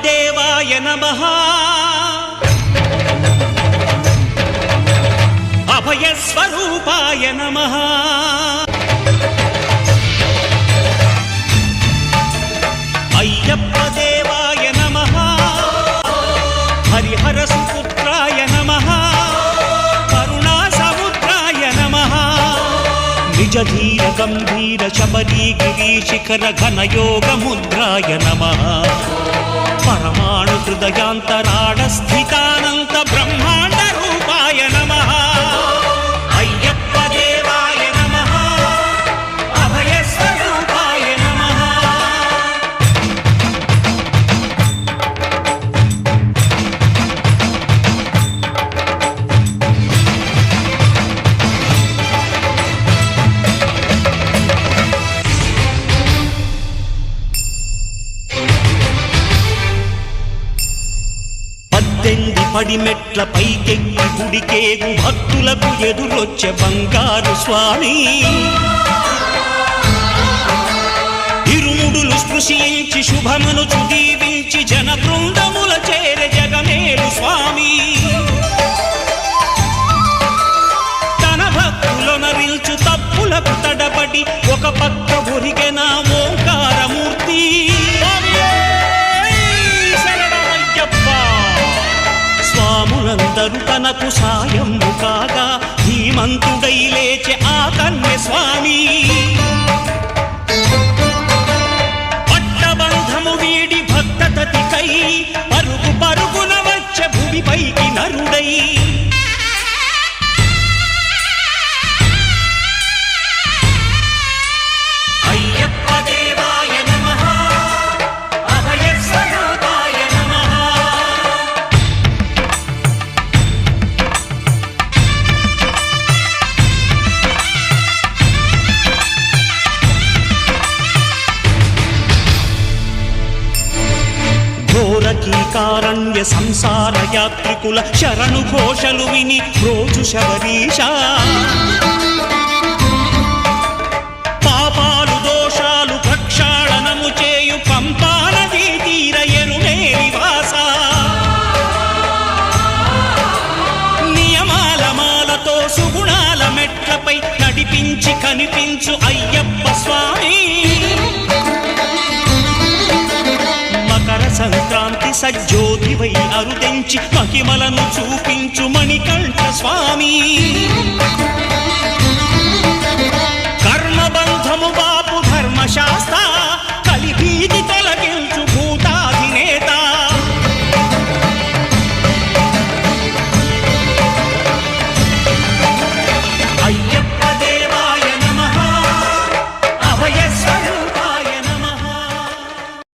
దేవాయ నమః అభయ స్వరూపాయ నమః అయ్యప్ప దేవాయ నమః హరిహర సుపుత్రాయ నమః కరుణా సముద్రాయ నమః నిజ ధీర గంభీర శబరీ గిరి శిఖర ఘన యోగ ముద్రాయ నమః పరమాణు హృదయాంతరాళ స్థితానంత బ్రహ్మాండ రూపాయ నమః అయ్యప్ప దేవాయ నమః అభయ స్వరూపాయ నమః పడిమెట్ల పైకెక్కి గుడికేగు భక్తులకు ఎదురొచ్చే బంగారు స్వామి ఇరుముడులు స్పృశించి శుభమును చుదీవించి జన బృందముల చేరే జగమేలు స్వామి తన భక్తులొనరిల్చు తప్పులకు తడబడి ఒక పక్క ఒరిగెన ఓంకారమూర్తి స్వాములందరూ తనకు సాయము కాగా ధీమంతుడై లేచే ఆ కన్య స్వామి పట్టబంధము వీడి భక్తతతికై పరుగు పరుగున వచ్చే భూమిపైకి నరుడై అయ్యప్ప దేవాయ నమః అభయ స్వరూపాయ నమః ఘోరకీకారణ్య సంసార యాత్రికుల శరణు ఘోషలు విని రోజు శబరీష పాపాలు దోషాలు ప్రక్షాళనము చేయు పంపానదీ తీర ఎరుమే నివాస నియమాల మాలతో సుగుణాల మెట్లపై నడిపించి కనిపించు అయ్యప్ప స్వామి సంక్రాంతి సజ్జోతివై అరుదెంచి మహిమలను చూపించు మణికంఠ స్వామి